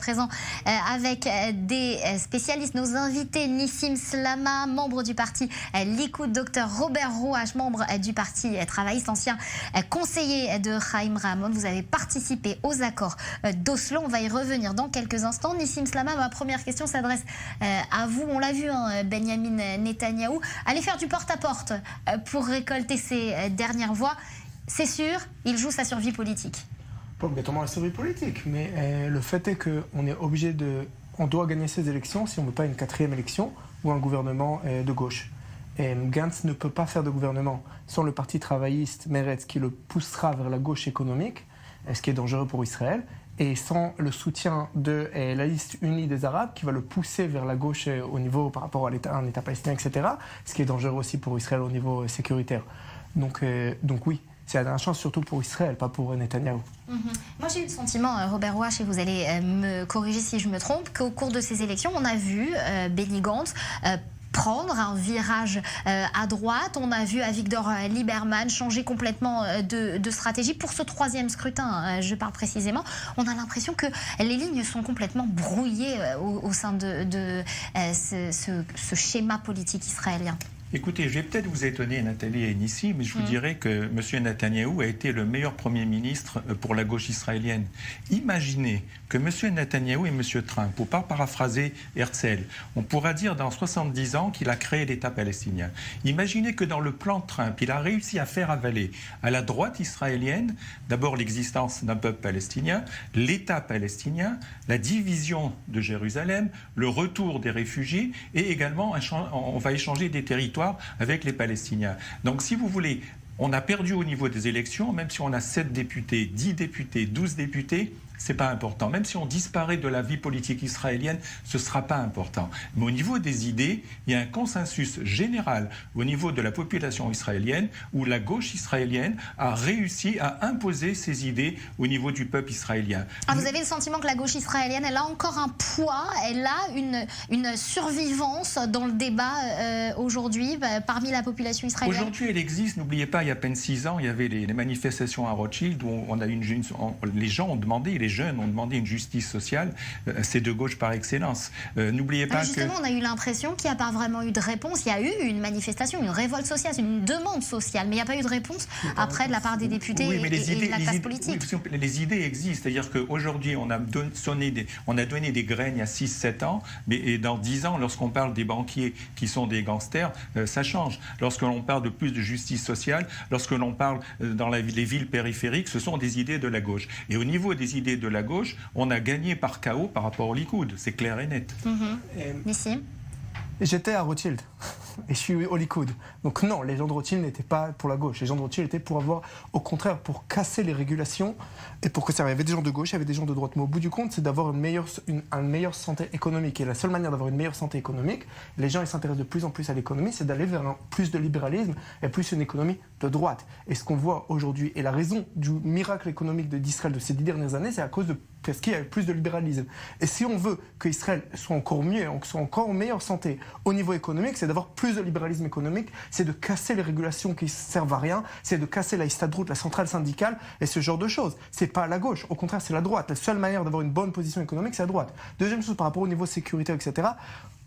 Présent avec des spécialistes, nos invités, Nissim Slama, membre du parti Likoud, docteur Robert Rouache, membre du parti travailliste, ancien conseiller de Chaim Ramon. Vous avez participé aux accords d'Oslo. On va y revenir dans quelques instants. Nissim Slama, ma première question s'adresse à vous. On l'a vu, Benjamin Netanyahou aller faire du porte-à-porte pour récolter ses dernières voix. C'est sûr, il joue sa survie politique. Pas obligatoirement la survie politique, mais le fait est qu'on est obligé de... On doit gagner ces élections si on ne veut pas une quatrième élection ou un gouvernement de gauche. Et Gantz ne peut pas faire de gouvernement sans le parti travailliste Meretz qui le poussera vers la gauche économique, ce qui est dangereux pour Israël, et sans le soutien de la liste unie des Arabes qui va le pousser vers la gauche au niveau par rapport à un État palestinien, etc., ce qui est dangereux aussi pour Israël au niveau sécuritaire. Donc oui. C'est la chance surtout pour Israël, pas pour Netanyahou. Moi j'ai eu le sentiment, Robert Rouache, et vous allez me corriger si je me trompe, qu'au cours de ces élections, on a vu Benny Gantz prendre un virage à droite. On a vu Avigdor Lieberman changer complètement de stratégie pour ce troisième scrutin. Je parle précisément. On a l'impression que les lignes sont complètement brouillées au sein de ce schéma politique israélien. Écoutez, je vais peut-être vous étonner, Nathalie et Nissim, mais je vous dirais que M. Netanyahou a été le meilleur Premier ministre pour la gauche israélienne. Imaginez que M. Netanyahou et M. Trump, pour pas paraphraser Herzl, on pourra dire dans 70 ans qu'il a créé l'État palestinien. Imaginez que dans le plan de Trump, il a réussi à faire avaler à la droite israélienne d'abord l'existence d'un peuple palestinien, l'État palestinien, la division de Jérusalem, le retour des réfugiés et également on va échanger des territoires avec les Palestiniens. Donc si vous voulez, on a perdu au niveau des élections, même si on a 7 députés, 10 députés, 12 députés, c'est pas important. Même si on disparaît de la vie politique israélienne, ce sera pas important. Mais au niveau des idées, il y a un consensus général au niveau de la population israélienne où la gauche israélienne a réussi à imposer ses idées au niveau du peuple israélien. Ah, vous avez le sentiment que la gauche israélienne, elle a encore un poids, elle a une survivance dans le débat aujourd'hui parmi la population israélienne? Aujourd'hui, elle existe. N'oubliez pas, il y a à peine 6 ans, il y avait les manifestations à Rothschild où on a les gens ont demandé, les jeunes ont demandé une justice sociale, c'est de gauche par excellence. N'oubliez pas justement, on a eu l'impression qu'il n'y a pas vraiment eu de réponse. Il y a eu une manifestation, une révolte sociale, une demande sociale, mais il n'y a pas eu de réponse après de la part des députés et de la classe politique. Oui, les idées existent, c'est-à-dire qu'aujourd'hui, on a donné des graines il y a 6-7 ans, mais dans 10 ans, lorsqu'on parle des banquiers qui sont des gangsters, ça change. Lorsque l'on parle de plus de justice sociale, lorsque l'on parle dans les villes périphériques, ce sont des idées de la gauche. Et au niveau des idées de la gauche, on a gagné par chaos par rapport au Likoud, c'est clair et net. Nissim. J'étais à Rothschild et je suis au Likoud. Donc non, les gens de Rothschild n'étaient pas pour la gauche. Les gens de Rothschild étaient pour avoir, au contraire, pour casser les régulations et pour que ça. Il y avait des gens de gauche, il y avait des gens de droite. Mais au bout du compte, c'est d'avoir une meilleure santé économique. Et la seule manière d'avoir une meilleure santé économique, les gens ils s'intéressent de plus en plus à l'économie, c'est d'aller vers plus de libéralisme et plus une économie de droite. Et ce qu'on voit aujourd'hui, et la raison du miracle économique d'Israël de ces 10 dernières années, c'est à cause de parce qu'il y a plus de libéralisme. Et si on veut qu'Israël soit encore mieux, soit encore en meilleure santé au niveau économique, c'est d'avoir plus de libéralisme économique, c'est de casser les régulations qui ne servent à rien, c'est de casser la Histadrut, la centrale syndicale et ce genre de choses. C'est pas la gauche, au contraire c'est la droite. La seule manière d'avoir une bonne position économique, c'est la droite. Deuxième chose par rapport au niveau sécuritaire, etc.,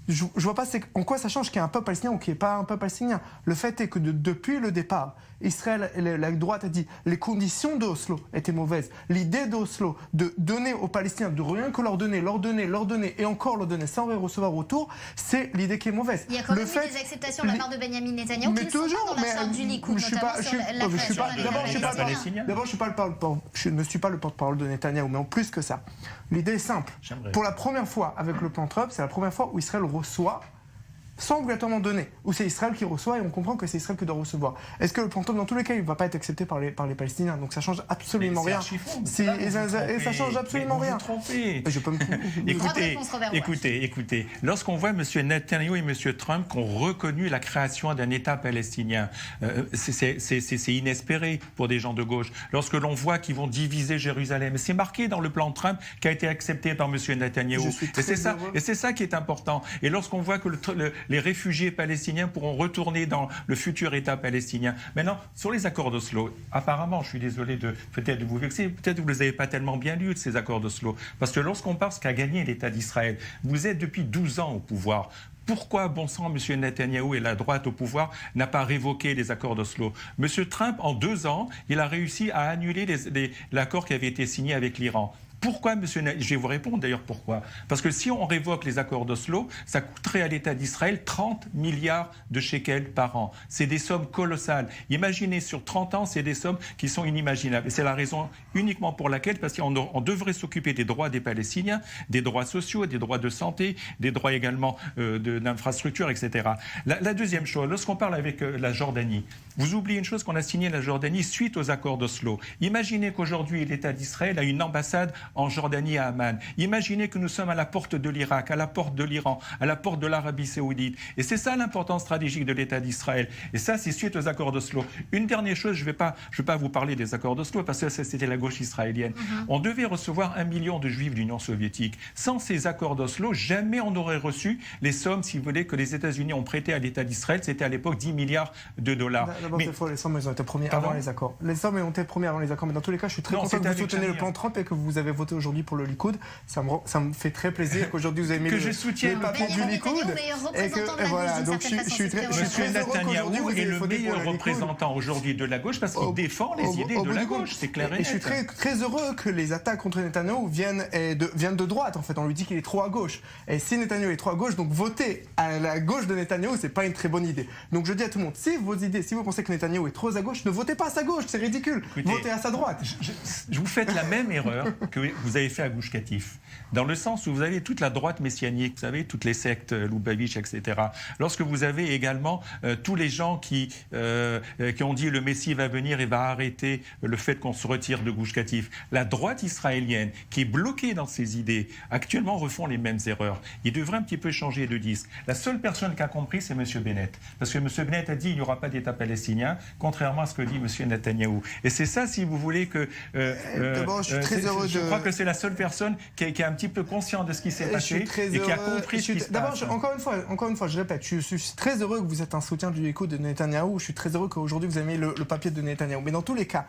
je vois pas en quoi ça change qu'il y ait un peuple palestinien ou qu'il n'y ait pas un peuple palestinien. Le fait est que depuis le départ, Israël, la droite a dit les conditions d'Oslo étaient mauvaises. L'idée d'Oslo de donner aux Palestiniens, de rien que leur donner et encore leur donner sans rien recevoir autour, c'est l'idée qui est mauvaise. Il y a quand même eu des acceptations de la part de Benjamin Netanyahou qui ne sont pas dans la charte du Likoud, notamment sur la création d'un D'abord, je ne suis pas le porte-parole de Netanyahou, mais en plus que ça. L'idée est simple. Pour la première fois avec le plan Trump, c'est la première fois où Israël reçoit sans obligatoirement donner, où c'est Israël qui reçoit et on comprend que c'est Israël qui doit recevoir. Est-ce que le plan Trump, dans tous les cas, il ne va pas être accepté par les Palestiniens? Donc ça change absolument rien. Ça change absolument rien. Je peux Écoutez, lorsqu'on voit M. Netanyahou et M. Trump qui ont reconnu la création d'un État palestinien, c'est inespéré pour des gens de gauche. Lorsque l'on voit qu'ils vont diviser Jérusalem, c'est marqué dans le plan Trump qui a été accepté par M. Netanyahou. Et c'est ça qui est important. Et lorsqu'on voit que les réfugiés palestiniens pourront retourner dans le futur État palestinien. Maintenant, sur les accords d'Oslo, apparemment, je suis désolé de peut-être de vous vexer, peut-être que vous ne les avez pas tellement bien lus, ces accords d'Oslo, parce que lorsqu'on parle de ce qu'a gagné l'État d'Israël, vous êtes depuis 12 ans au pouvoir. Pourquoi, bon sang, M. Netanyahou et la droite au pouvoir n'a pas révoqué les accords d'Oslo? M. Trump, en 2 ans, il a réussi à annuler l'accord qui avait été signé avec l'Iran. Pourquoi, monsieur Je vais vous répondre d'ailleurs pourquoi. Parce que si on révoque les accords d'Oslo, ça coûterait à l'État d'Israël 30 milliards de shekels par an. C'est des sommes colossales. Imaginez, sur 30 ans, c'est des sommes qui sont inimaginables. Et c'est la raison uniquement pour laquelle, parce qu'on devrait s'occuper des droits des Palestiniens, des droits sociaux, des droits de santé, des droits également d'infrastructures, etc. La deuxième chose, lorsqu'on parle avec la Jordanie, vous oubliez une chose qu'on a signé la Jordanie suite aux accords d'Oslo. Imaginez qu'aujourd'hui, l'État d'Israël a une ambassade en Jordanie à Amman. Imaginez que nous sommes à la porte de l'Irak, à la porte de l'Iran, à la porte de l'Arabie saoudite. Et c'est ça l'importance stratégique de l'État d'Israël. Et ça, c'est suite aux accords d'Oslo. Une dernière chose, je ne vais pas vous parler des accords d'Oslo parce que c'était la gauche israélienne. On devait recevoir 1 million de juifs de l'Union soviétique. Sans ces accords d'Oslo, jamais on n'aurait reçu les sommes, si vous voulez, que les États-Unis ont prêtées à l'État d'Israël. C'était à l'époque 10 milliards de dollars. D'abord, c'est faux, les sommes elles ont été promises avant les accords. Les sommes ont été promises avant les accords. Mais dans tous les cas, je suis très content que vous souteniez le plan Trump et que vous avez voté aujourd'hui pour le Likoud. Ça me fait très plaisir qu'aujourd'hui vous avez mis que je soutienne les papiers du Likoud. Et que voilà, donc je suis très heureux qu'aujourd'hui vous est ayez le voté pour meilleur le Likoud. représentant aujourd'hui de la gauche parce qu'il défend les idées de la gauche, c'est clair et net. Et je suis très heureux que les attaques contre Netanyahou viennent de droite. En fait, on lui dit qu'il est trop à gauche. Et si Netanyahou est trop à gauche, donc voter à la gauche de Netanyahou, c'est pas une très bonne idée. Donc je dis à tout le monde, si vous pensez que Netanyahou est trop à gauche, ne votez pas à sa gauche, c'est ridicule. Votez à sa droite. Je vous faites la même erreur que vous avez fait à Gush Katif, dans le sens où vous avez toute la droite messianique, vous savez, toutes les sectes, Lubavitch, etc. Lorsque vous avez également tous les gens qui ont dit le Messie va venir et va arrêter le fait qu'on se retire de Gush Katif. La droite israélienne, qui est bloquée dans ses idées, actuellement refont les mêmes erreurs. Il devrait un petit peu changer de disque. La seule personne qui a compris, c'est M. Bennett. Parce que M. Bennett a dit qu'il n'y aura pas d'État palestinien, contrairement à ce que dit M. Netanyahou. Et c'est ça, si vous voulez, que... D'abord, je suis très heureux je crois que c'est la seule personne qui est un petit peu consciente de ce qui s'est passé et qui a compris ce qui se passe. D'abord, encore une fois, je répète, je suis très heureux que vous êtes un soutien du Likoud de Netanyahou. Je suis très heureux qu'aujourd'hui vous avez mis le papier de Netanyahou. Mais dans tous les cas,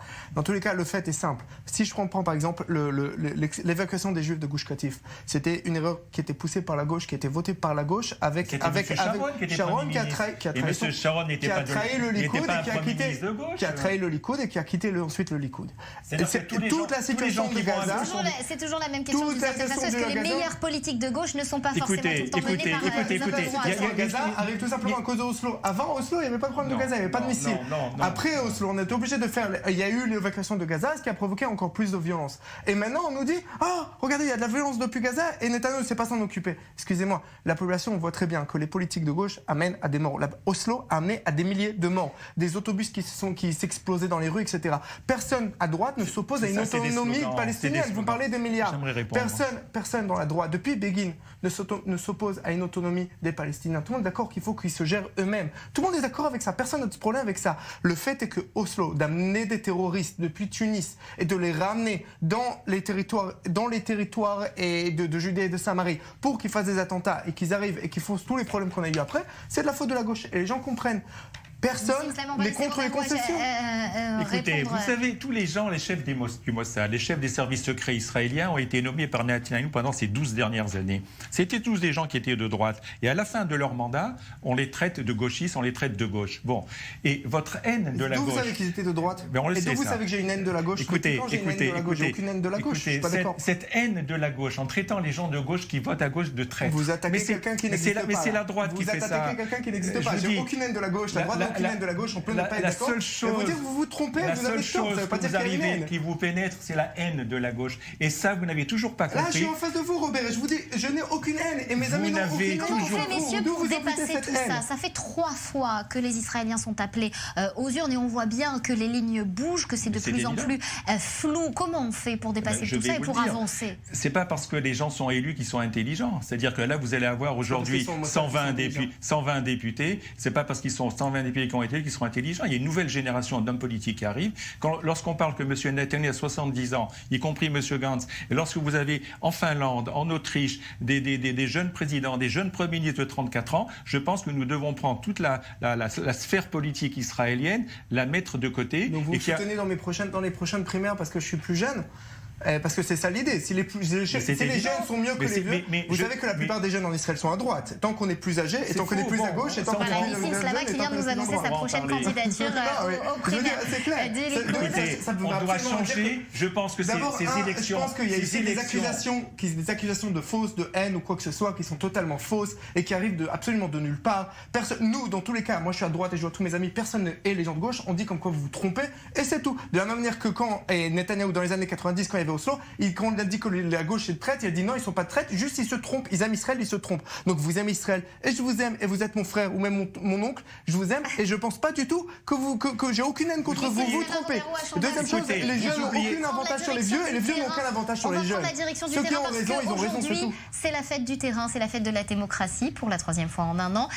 le fait est simple. Si je prends par exemple l'évacuation des Juifs de Gush Katif, c'était une erreur qui était poussée par la gauche, qui était votée par la gauche avec Sharon qui a trahi le Likoud et qui a trahi le Likoud et qui a quitté ensuite le Likoud. Toute la situation de Gaza. C'est toujours la même question. Est-ce que les meilleures politiques de gauche ne sont pas forcément tout le temps menées par Gaza arrive tout simplement à cause de Oslo. Avant Oslo, il n'y avait pas de problème de Gaza, il n'y avait pas de missiles. Après Oslo, on était obligé de faire. Il y a eu l'évacuation de Gaza, ce qui a provoqué encore plus de violence. Et maintenant, on nous dit regardez, il y a de la violence depuis Gaza et Netanyahou ne sait pas s'en occuper. Excusez-moi, la population, on voit très bien que les politiques de gauche amènent à des morts. Oslo a amené à des milliers de morts. Des autobus qui s'explosaient dans les rues, etc. Personne à droite ne s'oppose à une autonomie palestinienne. Vous parlez des milliards. Personne dans la droite, depuis Begin, ne s'oppose à une autonomie des Palestiniens. Tout le monde est d'accord qu'il faut qu'ils se gèrent eux-mêmes. Tout le monde est d'accord avec ça. Personne n'a de problème avec ça. Le fait est que Oslo, d'amener des terroristes depuis Tunis et de les ramener dans les territoires et de Judée et de Samarie pour qu'ils fassent des attentats et qu'ils arrivent et qu'ils faussent tous les problèmes qu'on a eu après, c'est de la faute de la gauche. Et les gens comprennent. Personne n'est contre les concessions. Écoutez, vous savez, tous les gens, les chefs du Mossad, les chefs des services secrets israéliens ont été nommés par Netanyahou pendant ces 12 dernières années. C'était tous des gens qui étaient de droite. Et à la fin de leur mandat, on les traite de gauchistes, on les traite de gauche. Bon. Et votre haine de la gauche... D'où vous savez qu'ils étaient de droite? On le et sait, d'où vous savez que j'ai une haine de la gauche? Écoutez, j'ai aucune haine de la gauche. Je suis pas d'accord. Cette haine de la gauche, en traitant les gens de gauche qui votent à gauche de traître... Vous attaquez quelqu'un qui n'existe pas. Mais c'est la droite qui fait ça. Vous attaquez quelqu'un qui n'existe pas. J'ai aucune haine de la gauche. La droite n'a aucune haine de la gauche. On peut ne pas être d'accord. Vous vous trompez, vous avez tort. Ça veut pas dire qu'il y a une haine. Qui vous pénètre, c'est la haine de la gauche. Et ça, vous n'avez toujours pas compris. Là, je suis en face de vous, Robert, et je vous dis, je n'ai aucune haine. Et mes amis n'ont aucune haine. Comment on fait, messieurs, pour dépasser tout ça? Ça fait 3 fois que les Israéliens sont appelés aux urnes et on voit bien que les lignes bougent, que c'est de plus en plus flou. Comment on fait pour dépasser tout ça et pour avancer? C'est pas parce que les gens sont élus qu'ils sont intelligents. C'est-à-dire que là, vous allez avoir aujourd'hui 120 députés. C'est pas parce qu'ils sont 120 députés Israéliens qui ont été, qui sont intelligents. Il y a une nouvelle génération d'hommes politiques qui arrive. Lorsqu'on parle que M. Netanyahu a 70 ans, y compris M. Gantz, et lorsque vous avez en Finlande, en Autriche, des jeunes présidents, des jeunes premiers ministres de 34 ans, je pense que nous devons prendre toute la sphère politique israélienne, la mettre de côté. Donc vous me soutenez dans les prochaines primaires parce que je suis plus jeune? Parce que c'est ça l'idée. Si les jeunes sont mieux que les vieux, vous savez que la plupart des jeunes en Israël sont à droite. Tant qu'on est plus âgé, et tant qu'on est plus à gauche, et tant qu'on est plus Nissim Slama qui vient de nous annoncer sa prochaine candidature aux primaires. C'est clair. On doit changer. Je pense que ces élections. Je pense qu'il y a ici des accusations de fausses, de haine ou quoi que ce soit qui sont totalement fausses et qui arrivent absolument de nulle part. Nous, dans tous les cas, moi je suis à droite et je vois tous mes amis, personne et les gens de gauche, on dit comme quoi vous vous trompez et c'est tout. De la même manière que quand Netanyahou dans les années 90, quand il y avait Oslo, quand on a dit que la gauche est traite, il a dit non, ils sont pas traites, juste ils se trompent, ils aiment Israël, ils se trompent. Donc vous aimez Israël et je vous aime et vous êtes mon frère ou même mon oncle, je vous aime et je pense pas du tout que j'ai aucune haine contre vous, vous trompez. Deuxième chose, les jeunes n'ont aucun avantage sur les vieux et les vieux n'ont aucun avantage sur les jeunes. Ceux qui ont raison, ils ont raison, c'est tout. C'est la fête du terrain, c'est la fête de la démocratie pour la 3e fois en un an.